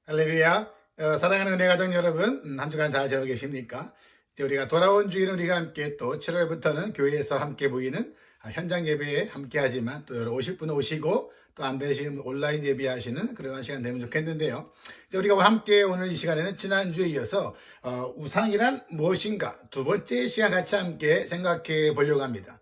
할렐루야. 사랑하는 은혜 가정 여러분, 한 주간 잘 지내고 계십니까? 이제 우리가 돌아온 주일은 우리가 함께 또 7월부터는 교회에서 함께 모이는 현장 예배에 함께 하지만 또 여러 오실 분은 오시고 또 안 되시는 분 온라인 예배하시는 그런 시간 되면 좋겠는데요. 이제 우리가 함께 오늘 이 시간에는 지난주에 이어서 우상이란 무엇인가 두 번째 시간 같이 함께 생각해 보려고 합니다.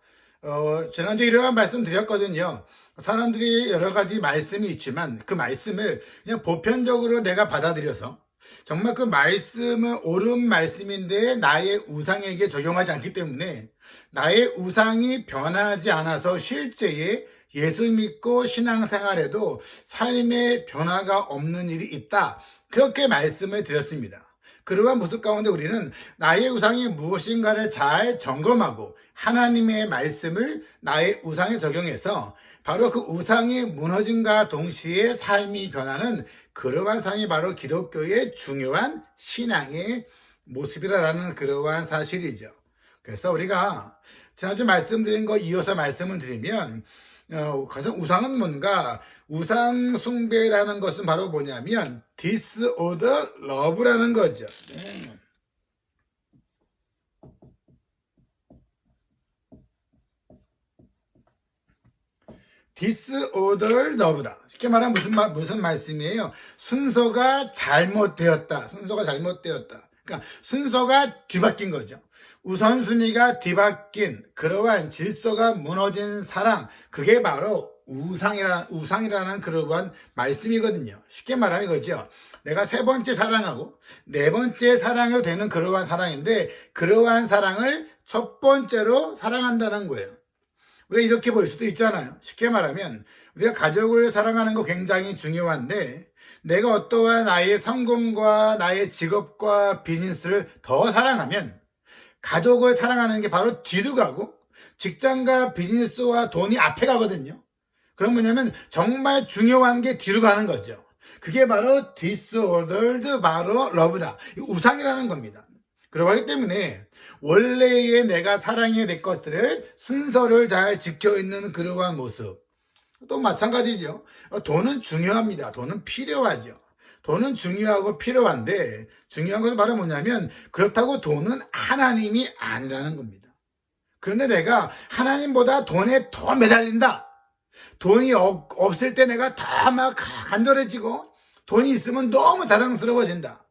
지난주에 이러한 말씀 드렸거든요. 사람들이 여러 가지 말씀이 있지만 그 말씀을 그냥 보편적으로 내가 받아들여서 정말 그 말씀은 옳은 말씀인데 나의 우상에게 적용하지 않기 때문에 나의 우상이 변하지 않아서 실제에 예수 믿고 신앙생활에도 삶의 변화가 없는 일이 있다. 그렇게 말씀을 드렸습니다. 그러한 모습 가운데 우리는 나의 우상이 무엇인가를 잘 점검하고 하나님의 말씀을 나의 우상에 적용해서 바로 그 우상이 무너짐과 동시에 삶이 변하는 그러한 삶이 바로 기독교의 중요한 신앙의 모습이라는 그러한 사실이죠. 그래서 우리가 지난주 말씀드린 거 이어서 말씀을 드리면 가장 우상은 뭔가 우상 숭배라는 것은 바로 뭐냐면 disorder love라는 거죠. disorder love다. 쉽게 말하면 무슨 말씀이에요? 순서가 잘못되었다. 순서가 잘못되었다. 그러니까 순서가 뒤바뀐 거죠. 우선순위가 뒤바뀐 그러한 질서가 무너진 사랑, 그게 바로 우상이라는 그러한 말씀이거든요. 쉽게 말하면 이거죠. 내가 세 번째 사랑하고 네 번째 사랑해도 되는 그러한 사랑인데 그러한 사랑을 첫 번째로 사랑한다는 거예요. 우리가 이렇게 볼 수도 있잖아요. 쉽게 말하면 우리가 가족을 사랑하는 거 굉장히 중요한데 내가 어떠한 나의 성공과 나의 직업과 비즈니스를 더 사랑하면 가족을 사랑하는 게 바로 뒤로 가고 직장과 비즈니스와 돈이 앞에 가거든요. 그럼 뭐냐면 정말 중요한 게 뒤로 가는 거죠. 그게 바로 disordered 바로 love다. 우상이라는 겁니다. 그러고 하기 때문에 원래의 내가 사랑해야 될 것들을 순서를 잘 지켜있는 그러한 모습. 또 마찬가지죠. 돈은 중요합니다. 돈은 필요하죠. 돈은 중요하고 필요한데 중요한 것은 바로 뭐냐면 그렇다고 돈은 하나님이 아니라는 겁니다. 그런데 내가 하나님보다 돈에 더 매달린다. 돈이 없을 때 내가 더 막 간절해지고 돈이 있으면 너무 자랑스러워진다.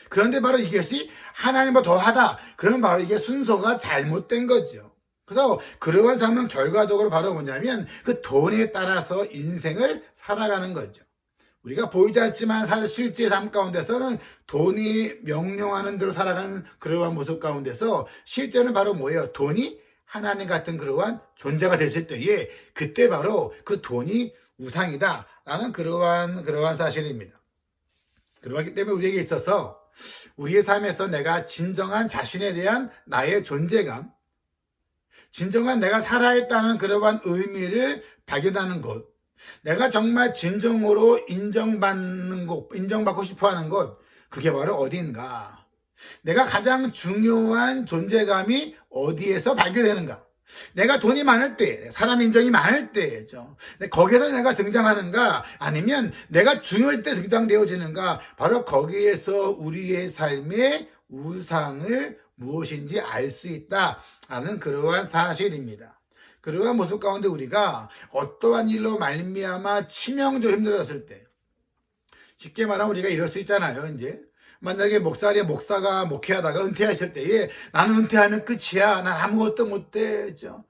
그런데 바로 이것이 하나님보다 더하다. 그러면 바로 이게 순서가 잘못된 거죠. 그래서 그러한 삶은 결과적으로 바로 뭐냐면 그 돈에 따라서 인생을 살아가는 거죠. 우리가 보이지 않지만 실제 삶 가운데서는 돈이 명령하는 대로 살아가는 그러한 모습 가운데서 실제는 바로 뭐예요? 돈이 하나님 같은 그러한 존재가 됐을 때에 그때 바로 그 돈이 우상이다라는 그러한 사실입니다. 그러기 때문에 우리에게 있어서 우리의 삶에서 내가 진정한 자신에 대한 나의 존재감, 진정한 내가 살아있다는 그러한 의미를 발견하는 곳, 내가 정말 진정으로 인정받는 곳, 인정받고 싶어 하는 곳, 그게 바로 어디인가? 내가 가장 중요한 존재감이 어디에서 발견되는가? 내가 돈이 많을 때, 사람 인정이 많을 때죠. 거기에서 내가 등장하는가? 아니면 내가 중요할 때 등장되어지는가? 바로 거기에서 우리의 삶의 우상을 무엇인지 알 수 있다라는 그러한 사실입니다. 그러한 모습 가운데 우리가 어떠한 일로 말미암아 치명적으로 힘들었을 때, 쉽게 말하면 우리가 이럴 수 있잖아요. 이제 만약에 목사가 목회하다가 은퇴하실 때에 나는 은퇴하면 끝이야. 난 아무것도 못되죠.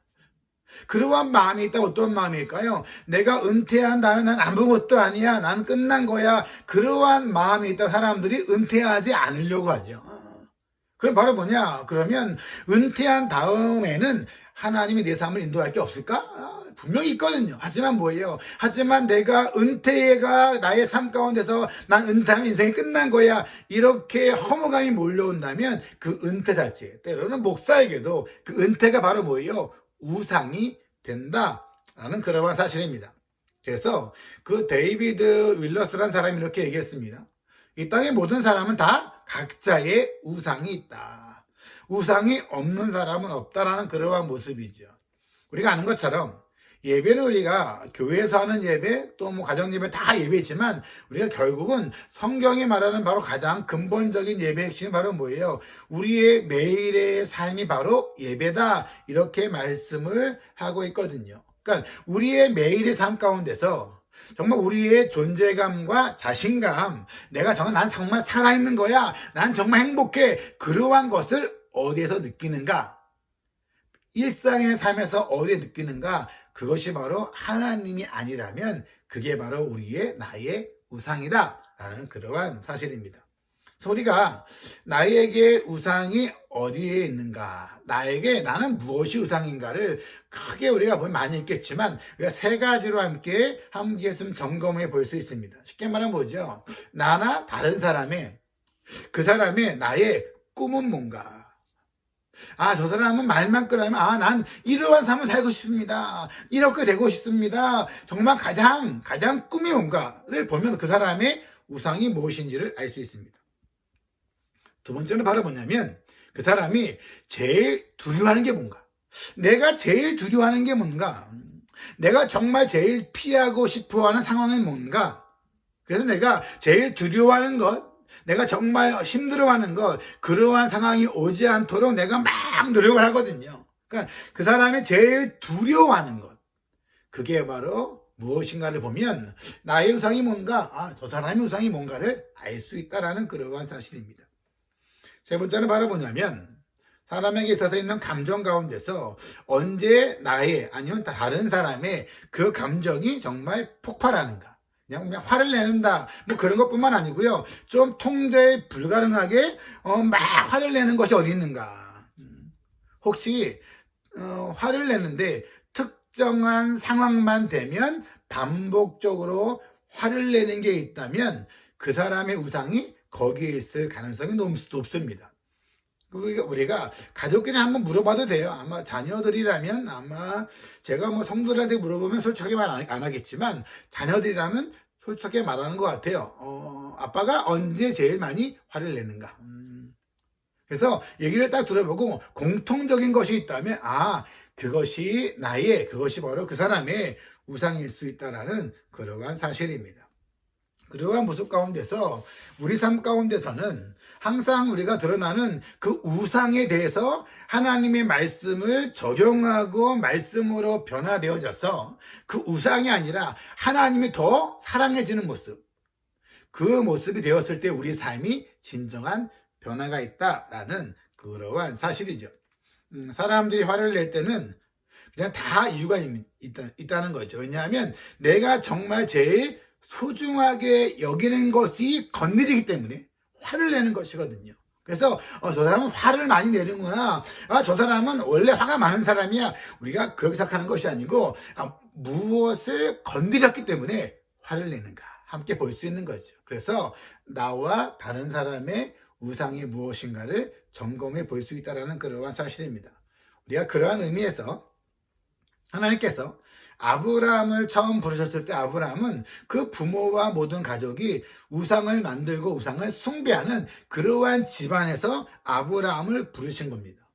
그러한 마음이 있다면 어떤 마음일까요? 내가 은퇴한 다음에 난 아무것도 아니야. 난 끝난 거야. 그러한 마음이 있다 사람들이 은퇴하지 않으려고 하죠. 그럼 바로 뭐냐? 그러면 은퇴한 다음에는 하나님이 내 삶을 인도할 게 없을까? 분명히 있거든요. 하지만 뭐예요? 하지만 내가 은퇴가 나의 삶 가운데서 난 은퇴하면 인생이 끝난 거야. 이렇게 허무감이 몰려온다면 그 은퇴 자체, 때로는 목사에게도 그 은퇴가 바로 뭐예요? 우상이 된다라는 그러한 사실입니다. 그래서 그 데이비드 윌러스라는 사람이 이렇게 얘기했습니다. 이 땅의 모든 사람은 다 각자의 우상이 있다. 우상이 없는 사람은 없다라는 그러한 모습이죠. 우리가 아는 것처럼 예배는 우리가 교회에서 하는 예배 또 뭐 가정 예배 다 예배지만 우리가 결국은 성경이 말하는 바로 가장 근본적인 예배의 핵심이 바로 뭐예요? 우리의 매일의 삶이 바로 예배다 이렇게 말씀을 하고 있거든요. 그러니까 우리의 매일의 삶 가운데서 정말 우리의 존재감과 자신감, 난 정말 살아있는 거야. 난 정말 행복해. 그러한 것을 어디에서 느끼는가? 일상의 삶에서 어디에 느끼는가? 그것이 바로 하나님이 아니라면 그게 바로 나의 우상이다 라는 그러한 사실입니다. 그래서 우리가 나에게 우상이 어디에 있는가, 나는 무엇이 우상인가를 크게 우리가 많이 읽겠지만 우리가 세 가지로 함께 좀 점검해 볼 수 있습니다. 쉽게 말하면 뭐죠? 나나 다른 그 사람의 나의 꿈은 뭔가? 저 사람은 말만 끊으면, 난 이러한 삶을 살고 싶습니다. 이렇게 되고 싶습니다. 정말 가장 꿈이 뭔가를 보면 그 사람의 우상이 무엇인지를 알 수 있습니다. 두 번째는 바로 뭐냐면, 그 사람이 제일 두려워하는 게 뭔가? 내가 제일 두려워하는 게 뭔가? 내가 정말 제일 피하고 싶어 하는 상황은 뭔가? 그래서 내가 제일 두려워하는 것, 내가 정말 힘들어하는 것, 그러한 상황이 오지 않도록 내가 막 노력을 하거든요. 그러니까 그 사람이 제일 두려워하는 것, 그게 바로 무엇인가를 보면 나의 우상이 뭔가, 저 사람의 우상이 뭔가를 알 수 있다라는 그러한 사실입니다. 세 번째는 바로 뭐냐면 사람에게 있어서 있는 감정 가운데서 언제 나의 아니면 다른 사람의 그 감정이 정말 폭발하는가. 그냥 화를 내는다 뭐 그런 것뿐만 아니고요, 좀 통제 불가능하게 막 화를 내는 것이 어디 있는가. 혹시 화를 내는데 특정한 상황만 되면 반복적으로 화를 내는 게 있다면 그 사람의 우상이 거기에 있을 가능성이 높습니다. 우리가 가족끼리 한번 물어봐도 돼요. 아마 자녀들이라면, 제가 성도들한테 물어보면 솔직하게 말 안 하겠지만 자녀들이라면 솔직하게 말하는 것 같아요. 아빠가 언제 제일 많이 화를 내는가? 그래서 얘기를 딱 들어보고 공통적인 것이 있다면 그것이 바로 그 사람의 우상일 수 있다라는 그러한 사실입니다. 그러한 모습 가운데서 우리 삶 가운데서는 항상 우리가 드러나는 그 우상에 대해서 하나님의 말씀을 적용하고 말씀으로 변화되어져서 그 우상이 아니라 하나님이 더 사랑해지는 모습, 그 모습이 되었을 때 우리 삶이 진정한 변화가 있다라는 그러한 사실이죠. 사람들이 화를 낼 때는 그냥 다 이유가 있다는 거죠. 왜냐하면 내가 정말 제일 소중하게 여기는 것이 건드리기 때문에 화를 내는 것이거든요. 그래서 저 사람은 화를 많이 내는구나. 저 사람은 원래 화가 많은 사람이야. 우리가 그렇게 생각하는 것이 아니고 무엇을 건드렸기 때문에 화를 내는가 함께 볼 수 있는 거죠. 그래서 나와 다른 사람의 우상이 무엇인가를 점검해 볼 수 있다는 그러한 사실입니다. 우리가 그러한 의미에서 하나님께서 아브라함을 처음 부르셨을 때 아브라함은 그 부모와 모든 가족이 우상을 만들고 우상을 숭배하는 그러한 집안에서 아브라함을 부르신 겁니다.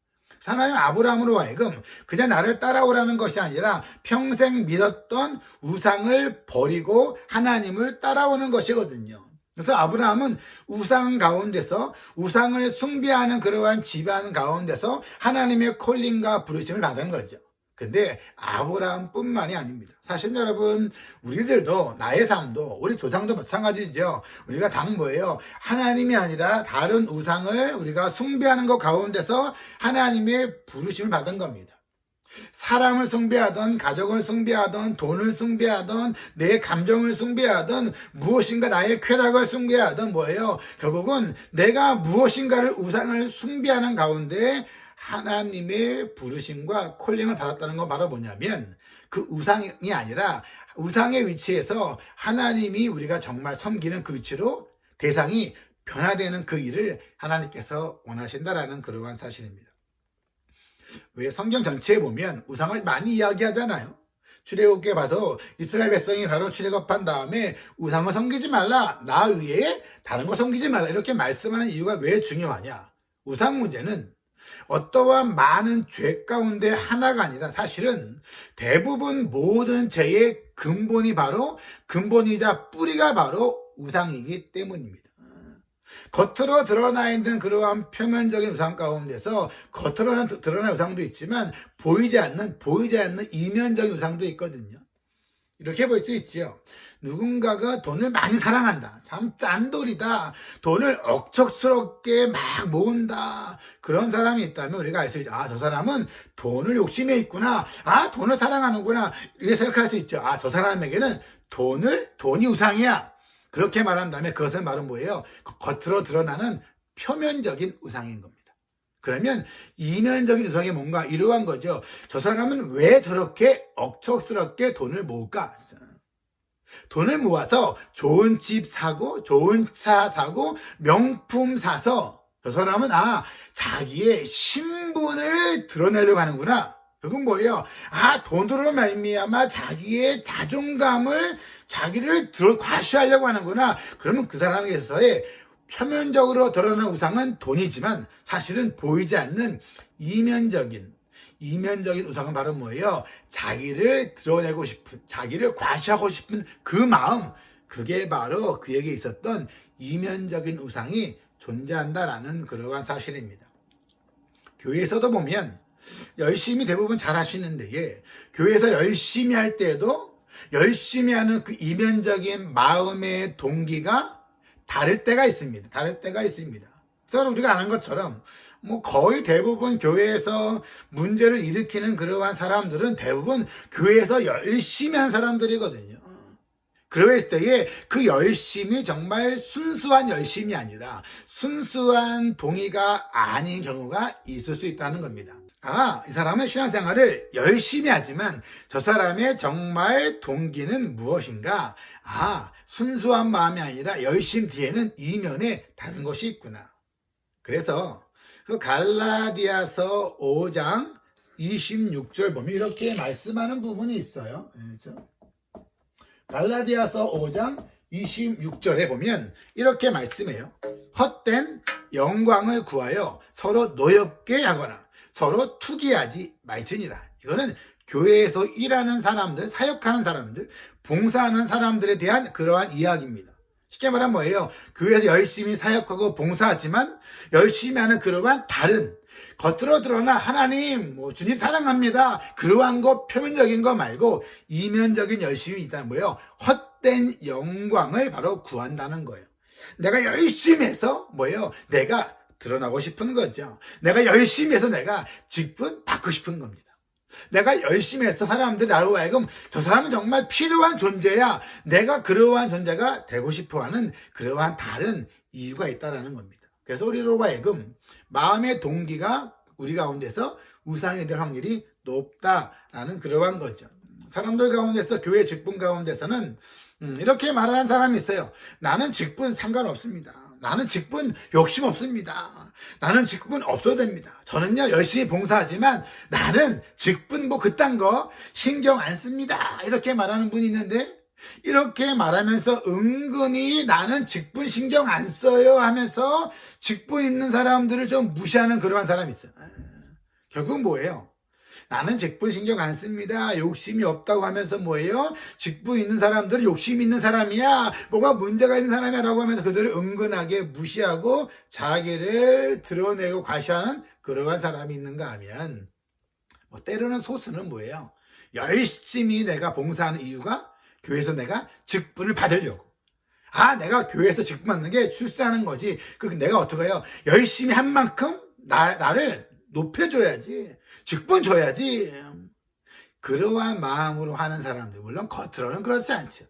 하나님 아브라함으로 하여금 그냥 나를 따라오라는 것이 아니라 평생 믿었던 우상을 버리고 하나님을 따라오는 것이거든요. 그래서 아브라함은 우상 가운데서 우상을 숭배하는 그러한 집안 가운데서 하나님의 콜링과 부르심을 받은 거죠. 근데 아브라함뿐만이 아닙니다. 사실 여러분, 우리들도 나의 삶도 우리 조상도 마찬가지죠. 우리가 다 뭐예요? 하나님이 아니라 다른 우상을 우리가 숭배하는 것 가운데서 하나님의 부르심을 받은 겁니다. 사람을 숭배하던, 가족을 숭배하던, 돈을 숭배하던, 내 감정을 숭배하던, 무엇인가 나의 쾌락을 숭배하던 뭐예요? 결국은 내가 무엇인가를 우상을 숭배하는 가운데 하나님의 부르심과 콜링을 받았다는 건 바로 뭐냐면 그 우상이 아니라 우상의 위치에서 하나님이 우리가 정말 섬기는 그 위치로 대상이 변화되는 그 일을 하나님께서 원하신다라는 그러한 사실입니다. 왜 성경 전체에 보면 우상을 많이 이야기하잖아요. 출애굽기에 봐서 이스라엘 백성이 바로 출애굽한 다음에 우상을 섬기지 말라, 나 외에 다른 거 섬기지 말라 이렇게 말씀하는 이유가 왜 중요하냐? 우상 문제는 어떠한 많은 죄 가운데 하나가 아니라 사실은 대부분 모든 죄의 근본이자 뿌리가 바로 우상이기 때문입니다. 겉으로 드러나 있는 그러한 표면적인 우상 가운데서 겉으로는 드러난 우상도 있지만 보이지 않는 이면적인 우상도 있거든요. 이렇게 볼 수 있지요. 누군가가 돈을 많이 사랑한다. 참 짠돌이다. 돈을 억척스럽게 막 모은다. 그런 사람이 있다면 우리가 알 수 있죠. 아, 저 사람은 돈을 욕심에 있구나. 아, 돈을 사랑하는구나. 이렇게 생각할 수 있죠. 아, 저 사람에게는 돈이 우상이야. 그렇게 말한다면 그것은 바로 뭐예요? 겉으로 드러나는 표면적인 우상인 겁니다. 그러면 이면적인 우상이 뭔가 이러한 거죠. 저 사람은 왜 저렇게 억척스럽게 돈을 모을까? 돈을 모아서 좋은 집 사고 좋은 차 사고 명품 사서 저 사람은 자기의 신분을 드러내려고 하는구나. 그건 뭐예요? 돈으로 말미암아 자기의 자기를 과시하려고 하는구나. 그러면 그 사람에게서의 표면적으로 드러나는 우상은 돈이지만 사실은 보이지 않는 이면적인 우상은 바로 뭐예요? 자기를 드러내고 싶은, 자기를 과시하고 싶은 그 마음, 그게 바로 그에게 있었던 이면적인 우상이 존재한다라는 그러한 사실입니다. 교회에서도 보면 열심히 대부분 잘 하시는데 교회에서 열심히 할 때에도 열심히 하는 그 이면적인 마음의 동기가 다를 때가 있습니다. 그래서 우리가 아는 것처럼 거의 대부분 교회에서 문제를 일으키는 그러한 사람들은 대부분 교회에서 열심히 하는 사람들이거든요. 그랬을 때에 그 열심이 정말 순수한 열심이 아니라 순수한 동의가 아닌 경우가 있을 수 있다는 겁니다. 이 사람은 신앙생활을 열심히 하지만 저 사람의 정말 동기는 무엇인가? 순수한 마음이 아니라 열심 뒤에는 이면에 다른 것이 있구나. 그래서 그 갈라디아서 5장 26절 보면 이렇게 말씀하는 부분이 있어요. 그렇죠? 갈라디아서 5장 26절에 보면 이렇게 말씀해요. 헛된 영광을 구하여 서로 노엽게 하거나 서로 투기하지 말지니라. 이거는 교회에서 일하는 사람들, 사역하는 사람들, 봉사하는 사람들에 대한 그러한 이야기입니다. 쉽게 말하면 뭐예요? 교회에서 열심히 사역하고 봉사하지만 열심히 하는 그러한 다른 겉으로 드러나 하나님, 주님 사랑합니다. 그러한 거 표면적인 거 말고 이면적인 열심이 있다는 뭐예요? 헛된 영광을 바로 구한다는 거예요. 내가 열심히 해서 뭐예요? 내가 드러나고 싶은 거죠. 내가 열심히 해서 내가 직분 받고 싶은 겁니다. 내가 열심히 해서 사람들이 나로 하여금 저 사람은 정말 필요한 존재야. 내가 그러한 존재가 되고 싶어하는 그러한 다른 이유가 있다는 겁니다. 그래서 우리로 하여금 마음의 동기가 우리 가운데서 우상이 될 확률이 높다라는 그러한 거죠. 사람들 가운데서 교회 직분 가운데서는 이렇게 말하는 사람이 있어요. 나는 직분 상관없습니다. 나는 직분 욕심 없습니다. 나는 직분 없어도 됩니다. 저는요 열심히 봉사하지만 나는 직분 그딴 거 신경 안 씁니다. 이렇게 말하는 분이 있는데 이렇게 말하면서 은근히 나는 직분 신경 안 써요 하면서 직분 있는 사람들을 좀 무시하는 그러한 사람이 있어요. 결국 뭐예요? 나는 직분 신경 안 씁니다. 욕심이 없다고 하면서 뭐예요? 직분 있는 사람들은 욕심 있는 사람이야. 뭐가 문제가 있는 사람이야 라고 하면서 그들을 은근하게 무시하고 자기를 드러내고 과시하는 그러한 사람이 있는가 하면 때로는 소수는 뭐예요? 열심히 내가 봉사하는 이유가 교회에서 내가 직분을 받으려고. 내가 교회에서 직분 받는 게 출세하는 거지. 내가 어떻게 해요? 열심히 한 만큼 나를 높여줘야지. 직분 줘야지. 그러한 마음으로 하는 사람들, 물론 겉으로는 그렇지 않죠.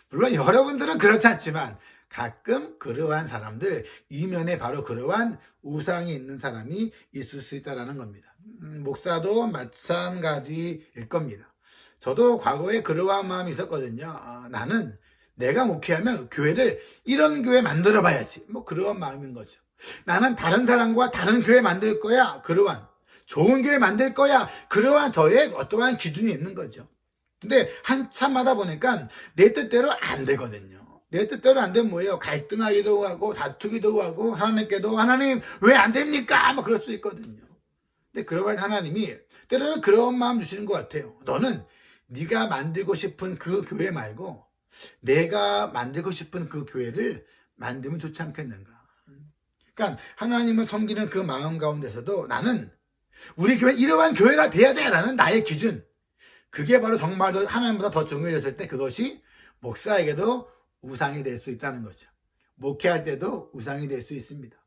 물론 여러분들은 그렇지 않지만 가끔 그러한 사람들, 이면에 바로 그러한 우상이 있는 사람이 있을 수 있다는 겁니다. 목사도 마찬가지일 겁니다. 저도 과거에 그러한 마음이 있었거든요. 나는 내가 목회하면 교회를 이런 교회 만들어 봐야지. 그러한 마음인 거죠. 나는 다른 사람과 다른 교회 만들 거야. 그러한 좋은 교회 만들 거야. 그러한 저의 어떠한 기준이 있는 거죠. 근데 한참 하다 보니까 내 뜻대로 안 되거든요. 내 뜻대로 안 되면 뭐예요? 갈등하기도 하고 다투기도 하고 하나님께도 하나님 왜 안 됩니까? 그럴 수 있거든요. 근데 그러한 하나님이 때로는 그런 마음 주시는 것 같아요. 너는 네가 만들고 싶은 그 교회 말고 내가 만들고 싶은 그 교회를 만들면 좋지 않겠는가. 그러니까 하나님을 섬기는 그 마음 가운데서도 나는 우리 교회 이러한 교회가 돼야 돼라는 나의 기준, 그게 바로 정말 더 하나님보다 더 중요해졌을 때 그것이 목사에게도 우상이 될 수 있다는 거죠. 목회할 때도 우상이 될 수 있습니다.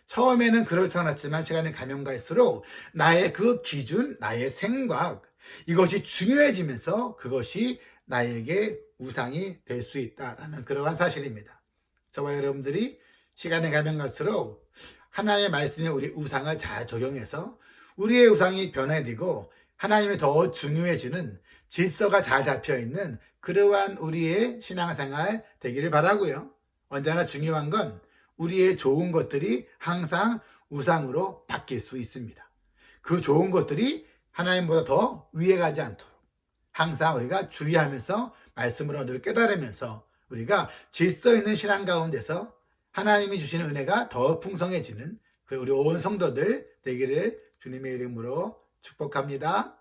처음에는 그렇지 않았지만 시간이 가면 갈수록 나의 그 기준, 나의 생각, 이것이 중요해지면서 그것이 나에게 우상이 될 수 있다라는 그러한 사실입니다. 저와 여러분들이 시간이 가면 갈수록 하나님의 말씀에 우리 우상을 잘 적용해서 우리의 우상이 변해지고 하나님이 더 중요해지는 질서가 잘 잡혀있는 그러한 우리의 신앙생활 되기를 바라고요. 언제나 중요한 건 우리의 좋은 것들이 항상 우상으로 바뀔 수 있습니다. 그 좋은 것들이 하나님보다 더 위에 가지 않도록 항상 우리가 주의하면서 말씀으로 늘 깨달으면서 우리가 질서 있는 신앙 가운데서 하나님이 주시는 은혜가 더 풍성해지는 우리 온 성도들 되기를 주님의 이름으로 축복합니다.